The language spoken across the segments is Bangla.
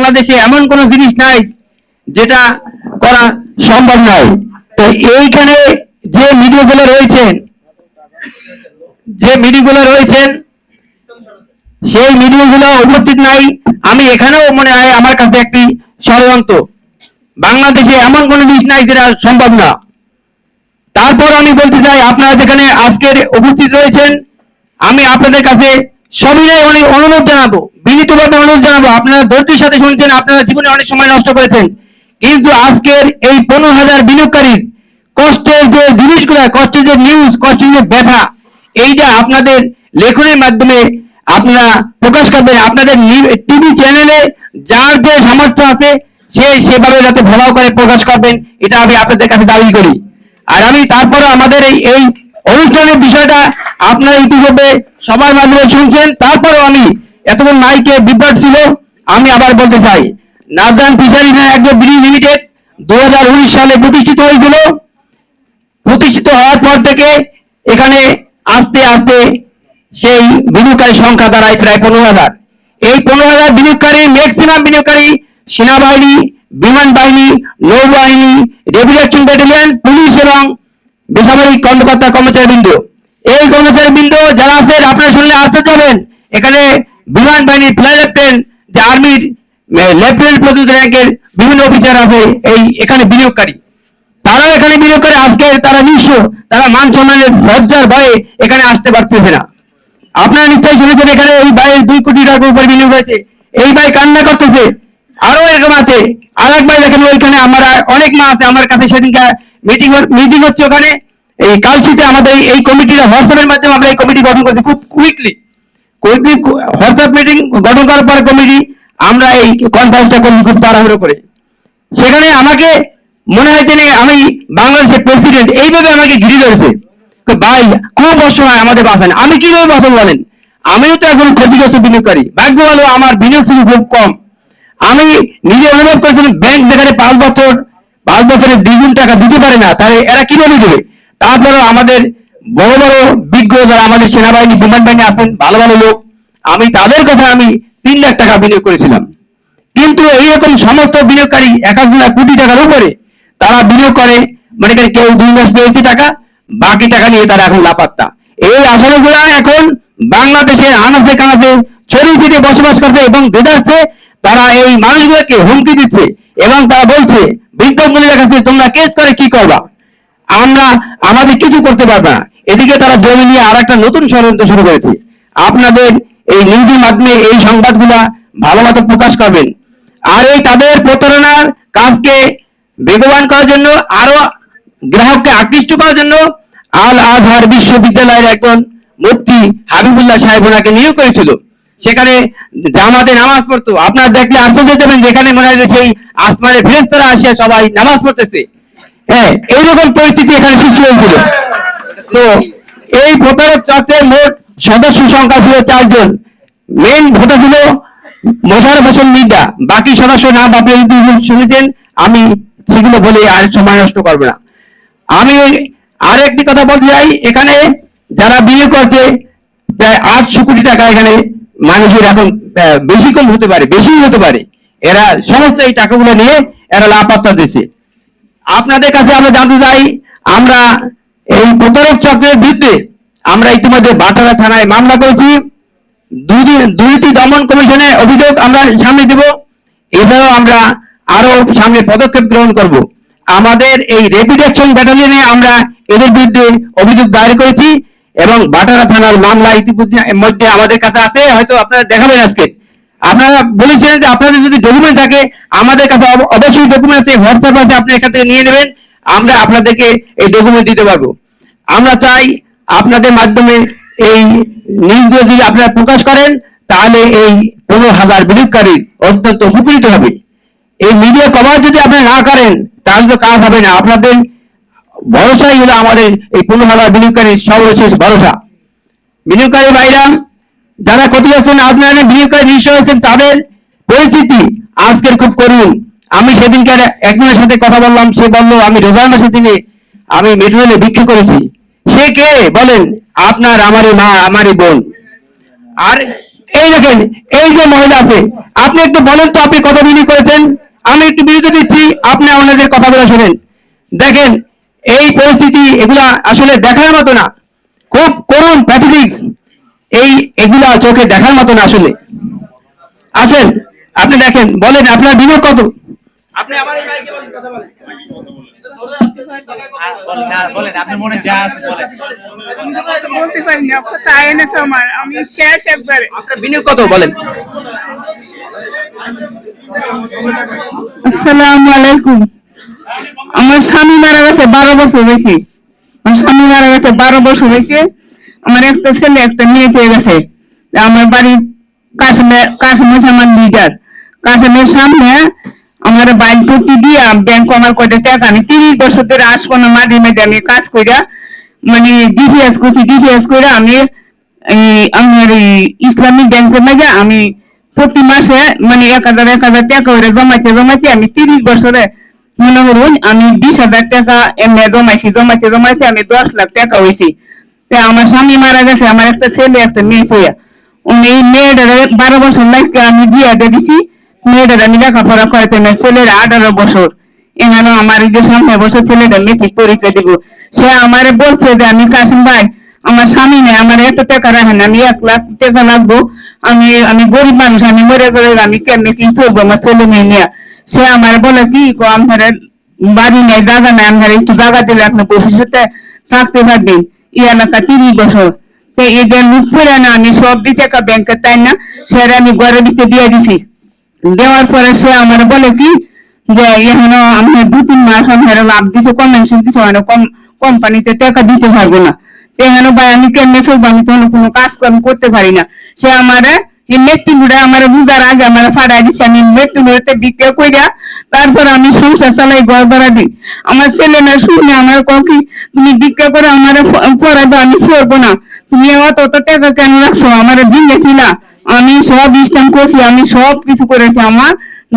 বাংলাদেশে এমন কোনো জিনিস নাই যেটা করা সম্ভব নয়। তো এইখানে যে মিডিয়াগুলো রয়েছেন সেই মিডিয়াগুলো উপস্থিত নাই। আমি এখানেও মনে হয় আমার কাছে একটি ষড়যন্ত্র। বাংলাদেশে এমন কোনো জিনিস নাই যেটা সম্ভব না। তারপর আমি বলতে চাই, আপনারা যেখানে আজকের উপস্থিত রয়েছেন, আমি আপনাদের কাছে সবিনয় অনেক অনুরোধ জানাবো, বিনীতভাবে অনুরোধ জানাবো। আপনারা ধৈর্যের সাথে শুনছেন, আপনারা জীবনে অনেক সময় নষ্ট করেছেন, কিন্তু আজকের এই 15,000 বিনিয়োগকারীর কষ্টের যে জিনিসগুলো, কষ্টের যে নিউজ, কষ্টের যে ব্যথা, এইটা আপনাদের লেখনের মাধ্যমে আপনারা প্রকাশ করবেন। আপনাদের টিভি চ্যানেলে যার যে সামর্থ্য আছে সে সেভাবে যাতে ভালো করে প্রকাশ করবেন, এটা আমি আপনাদের কাছে দাবি করি। আর আমি তারপরে আমাদের এই অনুষ্ঠানের বিষয়টা আপনারা ইতিমধ্যে সবার মাধ্যমে শুনছেন। তারপরেও আমি এতক্ষণ মাইকে বিভ্রাট ছিল, আমি আবার বলতে চাই, নাজদান ফিশারিজ অ্যাগ্রো ব্রিজ লিমিটেড 2019 সালে প্রতিষ্ঠিত হয়েছিল। প্রতিষ্ঠিত হওয়ার পর থেকে এখানে আস্তে আস্তে সেই বিনিয়োগকারী সংখ্যা দাঁড়ায় প্রায় 15,000। এই 15,000 বিনিয়োগকারী, ম্যাক্সিমাম বিনিয়োগকারী সেনাবাহিনী, বিমান বাহিনী, নৌবাহিনী, রেভিডেশন ব্যাটালিয়ন, পুলিশ এবং বেসামরিক কর্মকর্তা কর্মচারীবৃন্দ। এই কর্মচারীবৃন্দ যারা আছেন, আপনারা শুনলে আশ্চর্য হবেন, এখানে বিমান বাহিনীর ফ্লাইট লেফটেন্যান্ট, যে আর্মির লেফটেন্যান্ট পর্যন্ত র্যাঙ্কের বিভিন্ন অফিসার আছে এই এখানে বিনিয়োগকারী। তারাও এখানে বিনিয়োগ করে। আজকে তারা নিঃস্ব, তারা মান সম্মানের লজ্জার ভয়ে এখানে আসতে পারতেছে না। আপনারা নিশ্চয়ই শুনেছেন এখানে এই ভাইয়ের 2 কোটি টাকার উপর বিনিয়োগ হয়েছে। এই ভাই কান্না করতেছে। আরো এরকম আছে, আর এক ভাই দেখেন ওইখানে, আমরা অনেক মা আছে আমার কাছে, সেদিনকার মিটিং হচ্ছে ওখানে। এই কালশিতে আমাদের এই কমিটির হোয়াটসঅ্যাপের মাধ্যমে আমরা এই কমিটি গঠন করছি খুব কুইকলি। হোয়াটসঅ্যাপ মিটিং গঠন করার পরে কমিটি আমরা এই কনফারেন্সটা করছি খুব তাড়াহুড়ো করে। সেখানে আমাকে মনে হয় যে আমি বাংলাদেশের প্রেসিডেন্ট, এইভাবে আমাকে ঘিরে ধরেছে। ভাই খুব অসহায়, আমাদের বাঁচান। আমি কিভাবে বাঁচাবো বলেন? আমিও তো এখন ক্ষতিগ্রস্ত বিনিয়োগকারী। ভাগ্য ভালো আমার বিনিয়োগ ছিল খুব কম। আমি নিজে অনুভব করেছিলাম, ব্যাংক যেখানে 5 বছরের 2 গুণ টাকা দিতে পারে না, তাহলে এরা কিভাবে দেবে? তারপরেও আমাদের বড় বড় বিজ্ঞ যারা আমাদের সেনাবাহিনী, বিমান বাহিনী আছেন, ভালো ভালো লোক, আমি তাদের কথা আমি 3 লাখ টাকা বিনিয়োগ করেছিলাম। কিন্তু এইরকম সমস্ত বিনিয়োগকারী 1,000 কোটি টাকার উপরে তারা বিনিয়োগ করে, মানে কেউ 2 মাস পেয়েছে টাকা, বাকি টাকা নিয়ে তারা এখন লাপাত্তা। এই আসামিগুলা এখন বাংলাদেশের আনাচে কানাচে ছড়িয়ে ছিটে বসবাস করছে এবং দেদারছে। তারা এই মানুষগুলোকে হুমকি দিচ্ছে এবং তারা বলছে বৃদ্ধ মহিলার কাছে, তোমরা কেস করে কি করবা, আমরা আমাদের কিছু করতে পারবে না। এদিকে তারা জমি নিয়ে আর একটা নতুন ষড়যন্ত্র শুরু করেছে। আপনাদের এই নিউজের মাধ্যমে এই সংবাদগুলা ভালো মতো প্রকাশ করবেন। আর এই তাদের প্রতারণার কাজকে বেগবান করার জন্য, আরো গ্রাহককে আকৃষ্ট করার জন্য আল আজহার বিশ্ববিদ্যালয়ের একজন মুফতি হাবিবুল্লাহ সাহেব ওনাকে নিয়োগ করেছিল। সেখানে জামাতে নামাজ পড়তো। আপনারা দেখলে আশ্চর্য যাবেন, যেখানে মনে হয় যে সেই আসমানে ফেরেশতারা আসিয়া সবাই নামাজ পড়তেছে। হ্যাঁ, এইরকম পরিস্থিতি এখানে সৃষ্টি হয়েছিল। তো এই প্রতারক চক্রের মোট সদস্য সংখ্যা ছিল 4 জন। মেইন ভোটার ছিল মোশাররফ হোসেন মির্জা। বাকি সদস্য নাম আপনি শুনেছেন, আমি সেগুলো বলে আর সময় নষ্ট করবো না। আমি আর একটি কথা বলতে চাই, এখানে যারা বিনিয়োগ করছে প্রায় 800 কোটি টাকা এখানে মানুষের এখন বেশি কম হতে পারে, বেশি হতে পারে। এরা সমস্ত এই টাকাগুলো নিয়ে এরা লাপাত্তা দিচ্ছে। আপনাদের কাছে আমরা জানতে চাই, আমরা এই প্রতারক চক্রের বিরুদ্ধে আমরা ইতিমধ্যে বাটারা থানায় মামলা করেছি। দুর্নীতি দমন কমিশনে অভিযোগ আমরা সামনে দেব। এছাড়াও আমরা আরো সামনে পদক্ষেপ গ্রহণ করব। আমাদের এই র্যাপিড অ্যাকশন ব্যাটালিয়নে আমরা এদের বিরুদ্ধে অভিযোগ দায়ের করেছি এবং বাটারা থানার মামলা ইতিমধ্যে আমাদের কাছে আছে, হয়তো আপনারা দেখাবেন আজকে। আপনারা বলেছিলেন যে আপনাদের যদি ডকুমেন্ট থাকে, আমাদের কাছে অবশ্যই ডকুমেন্ট আছে, হোয়াটসঅ্যাপ আছে, আপনি এখান থেকে নিয়ে নেবেন, আমরা আপনাদেরকে এই ডকুমেন্ট দিতে পারবো। আমরা চাই আপনাদের মাধ্যমে এই নিউজগুলো যদি আপনারা প্রকাশ করেন, তাহলে এই 15,000 বিনিয়োগকারী অত্যন্ত উপকৃত হবে। এই মিডিয়া কভার যদি আপনারা না করেন, তাহলে তো কাজ হবে না। আপনাদের ভরসাই হলো আমাদের এই 15,000 বিনিয়োগকারীর সর্বশেষ ভরসা। বিনিয়োগকারী ভাইরা যারা ক্ষতিগ্রস্ত, আপনারা বিনিয়োগকারী নিশ্চয় হয়েছেন, তাদের পরিস্থিতি আজকের খুব করুণ। আমি সেদিনকার একজনের সাথে কথা বললাম, সে বললো আমি রোজার মাসে দিনে আমি মেট্রো রেলে ভিক্ষা করেছি। সে কে বলেন? আপনার, আমারই মা, আমারই বোন। আর এই দেখেন, এই যে মহিলা আছে, আপনি একটু বলেন তো আপনি কত বিলি করেছেন? আমি একটু বিরতি দিচ্ছি, আপনি ওনাদের কথাগুলো শোনেন। দেখেন, এই পরিস্থিতি এগুলা আসলে দেখার মতো না, খুব করুণ প্যাথেটিক্স। এই এগুলা চোখে দেখার মতো না আসলে। আসেন, আপনি দেখেন, বলেন আপনার বিনিয়োগ কত? আপনি আমার এই মাইকে বলেন, কথা বলেন। বলেন আপনার মনে যা আছে বলেন। বলতে পারি না, তাই না তো আমার, আমি শেষ একবারে। আপনার বিনিয়োগ কত বলেন? আসসালামু আলাইকুম। আমার স্বামী মারা গেছে 12 বছর হয়েছে। আমার স্বামী মারা গেছে 12 বছর হয়েছে। আমার একটা ছেলে একটা মেয়ে পেয়ে গেছে। আমার বাড়ির কাশমে আমার লিডার কাশমের সামনে আমার বাইক ভর্তি দিয়া ব্যাংক আমার কয়টা টাকা, আমি 30 বছর ধরে আসবো না মাঝে মাঝে আমি কাজ কইরা, মানে ডিটিএস করে আমি আমার ইসলামিক ব্যাংকের মাঝে আমি প্রতি মাসে মানে 1000 টাকা করে জমাইতে আমি 30 বছরে মনে করুন আমি 20,000 টাকা এমনি জমাইতে আমি 10 লাখ টাকা হয়েছি। আমার স্বামী মারা গেছে, আমার একটা ছেলে একটা মেয়ে হইয়া, উনি মেয়েটার 12 বছর লাগছে আমি বিয়া দিয়ে দিছি। মেয়েটার আমি লেখাপড়া করাইতে না, ছেলের 18 বছর। এখানে আমার এই যে সামনে বছর ছেলেটা মেট্রিক পরীক্ষা দিব। সে আমারে বলছে যে আমি কাশিম ভাই, আমার স্বামী নেই, আমার এত টাকা রাখেন, আমি 1 লাখ টাকা লাগবো, আমি আমি গরিব মানুষ, আমি মরে গেলে আমি কেমনে কি চলবো আমার ছেলে মেয়ে নিয়ে। সে আমার বলে কি আমার বাড়ি নেই, জায়গা নেই, আমার একটু জায়গা দিলে আপনি ভবিষ্যতে থাকতে পারবেন। এই এলাকা 30 বছর। তো এদের লুট করে না, আমি সব দিতে টাকা ব্যাংকে তাই না, সেটা আমি ঘরের ভিতরে দিয়ে দিছি। দেওয়ার পরে সে আমার বলে কি যে এখানে আমি 2-3 মাস আমার লাভ দিছে, কনভেনশন দিছে, মানে কোম্পানিতে টাকা দিতে পারবো না। এখানে ভাই আমি কেমনে চলবো, আমি তো কোনো কাজ কর্ম করতে পারি না। সে আমারে মৃত্যুটা আমার বুঝার আগে আমার ফাড়াই দিচ্ছে, আমি মৃত্যুতে বিক্রি কইরা তারপর আমি সংসার চালাই, ঘর ভাড়া দিই। আমার ছেলে না শুনে আমার কি তুমি বিক্রি করে আমার পড়াইবো, আমি পড়বো না, তুমি অত টাকা কেন রাখছো, আমার দিনে ছিল। আমি সব স্ট্যাম্প করছি, আমি সব কিছু করেছি। আমার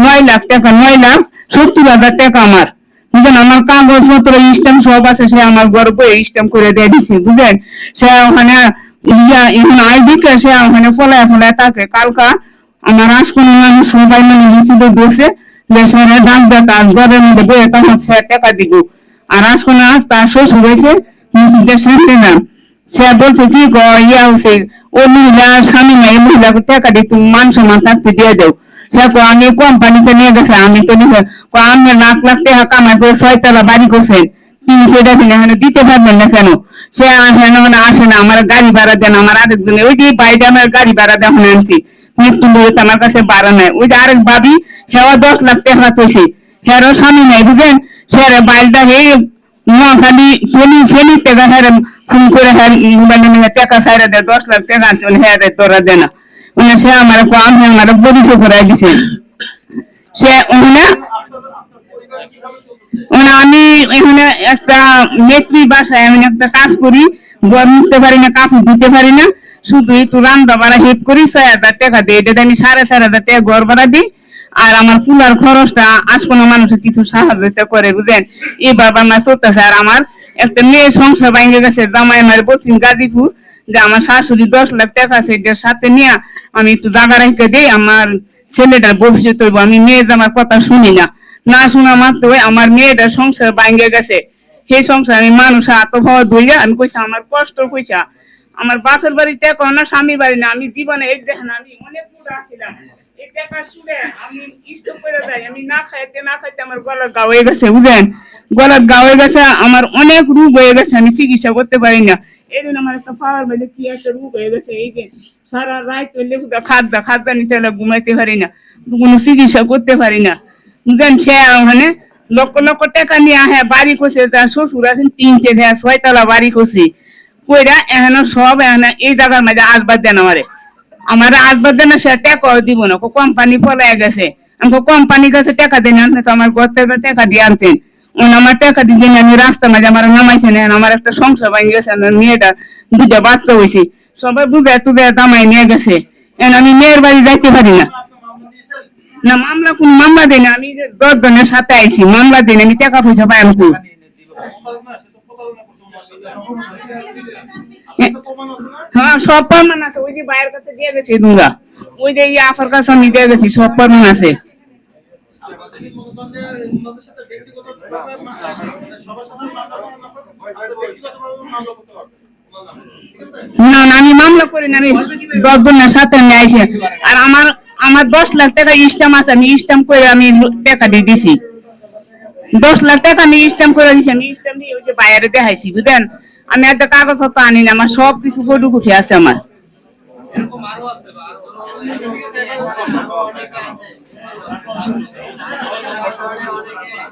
9 লাখ টাকা, 9,70,000 টাকা আমার, বুঝলেন, আমার কাগজপত্র স্ট্যাম্প সব আছে। সে আমার গর্বে স্ট্যাম্প করে দিয়ে দিছে, বুঝলেন। সে ওখানে আইডিকে সে ওখানে ফলায় থাকে। কালকা আমার আসকোনো মানুষ সবাই মানে মিছিলে বসে দেশের ডাক দেখা ঘরের মধ্যে বয়ে তখন সে টাকা দিব। আর আসকোনো তার শ্বশুর হয়েছে মিছিলদের সামনে না, সে বলছে কি ইয়া হচ্ছে ও মহিলা স্বামী নাই, মহিলাকে টাকা দিয়ে তুমি মান সম্মান থাকতে দিয়ে দাও। সে আমি কোম্পানিতে নিয়ে গেছে, আমি তো নিয়ে আমি 1,00,000 টাকা কামাই করে 6 তলা বাড়ি করছেন, তিনি সেটা এখানে দিতে পারবেন না কেন? সে আসে না, মানে আসে না, আমার গাড়ি ভাড়া দেন, আমার আরেকজনে ওই যে বাইরে আমার গাড়ি ভাড়া দেওয়া আনছি, মৃত্যু বলতে আমার কাছে ভাড়া নেয়। ওই যে আরেক ভাবি সেও 10 লাখ টাকা পেয়েছে, সেরও স্বামী নাই, বুঝলেন। সে বাইরটা এই নোয়াখালী ফেনীতে ফোন করে মোবাইলে টাকা ছাইরা দেয়, 10 লাখ টাকা আছে, হ্যাঁ তোরা দে না। মানে সে আমার আমি আমার পরিচয় করাই দিছে। সে ওখানে মানে আমি এখানে একটা মেট্রি বাসায় আমি একটা কাজ করি, ঘর মুছতে পারি না, কাপড় ধুতে পারি না, শুধু একটু রান্না বাড়া হেল্প করি, 6,000 টাকা দিই, এটা আমি 4,500 টাকা ঘর ভাড়া দিই। আর আমার ফুলার খরচটা আশপাশ মানুষের কিছু সাহায্য করে, বুঝলেন। এবার আমার চলতেছে। আর আমার একটা মেয়ে সংসার ভেঙে গেছে, জামাই আমার বলছি গাজীপুর যে আমার শাশুড়ি 10 লাখ টাকা আছে, এটার সাথে নিয়ে আমি একটু জায়গা রেখে দিই, আমার ছেলেটার ভবিষ্যৎ হইব। আমি মেয়ের আমার কথা শুনি না, না শোনা মাত্র আমার মেয়েটার সংসার ভেঙে গেছে। সেই সংসার আমি মানুষ আত্মভাব ধইয়া আমি কইছি আমার কষ্ট পয়সা, আমার বাপের বাড়িতে এখন না, স্বামী বাড়ি না, আমি জীবনে এই দেখেন আমি অনেক পুরো আসছিলাম, এই টাকা শুনে আমি স্টপ করে যাই, আমি না খাইতে আমার গলার গা হয়ে গেছে, বুঝলেন। গলার গা হয়ে গেছে, আমার অনেক রোগ হয়ে গেছে, আমি চিকিৎসা করতে পারি না। এই জন্য আমার একটা পাওয়ার মেলে কি একটা রোগ হয়ে গেছে, এই যে সারা রাত হইলে খাদ্য নিতে ঘুমাইতে পারি না, কোনো চিকিৎসা করতে পারি না, বুঝলেন। সে ওখানে লক্ষ লক্ষ টাকা নিয়ে হ্যাঁ বাড়ি করছে, তার শ্বশুর আছেন 3টে, হ্যাঁ 6 তলা বাড়ি করছি কইরা, এখানে সব এখানে এই জায়গার মাঝে আসবাদ দেন আমার আসবাদ দেন, সে টাকাও দিব না, কোম্পানি পলায় গেছে। আমি কোম্পানির কাছে টাকা দেন, তো আমার ঘর থেকে টাকা দিয়ে আনছেন, আমার টাকা দিয়ে আমি রাস্তা মাঝে আমার নামাইছেন, আমার একটা সংসার ভেঙে গেছে, আমার মেয়েটা 2টা বাচ্চা হয়েছে, সবাই বুঝে তুলে দামাই নিয়ে গেছে। আমি মেয়ের বাড়ি যাইতে পারি না। না মামলা কোন মামলা দেয় না, আমি 10 জনের সাথে আইছি, মামলা দিন আমি টাকা পয়সা পাই আমি। হ্যাঁ সব প্রমাণ আছে, ওই যে বাইরের কাছে দিয়ে গেছে দুঙ্গা। ওই যে আফার কাছে আমি দিয়ে গেছি, সব প্রমাণ আছে। না না, আমি মামলা করি না, আমি 10 জনের সাথে আমি আইছি। আর আমার আমার 10 লাখ টাকা স্ট্যাম্প আছে, আমি স্ট্যাম্প করে আমি টাকা দিয়ে দিছি। 10 লাখ টাকা আমি স্ট্যাম্প করে দিছি, আমি স্ট্যাম্প দিয়ে ওই যে বাইরে দেখাইছি, বুঝলেন? আমি একটা কাগজ পত্র আনি না, আমার সব কিছু ফটোকপি আছে আমার।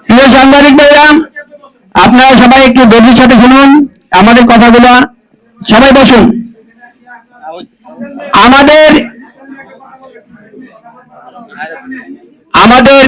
প্রিয় সাংবাদিক ভাইরা, আপনারা সবাই একটু ধৈর্যের সাথে শুনুন আমাদের কথাগুলো। সবাই বসুন। আমাদের আমাদের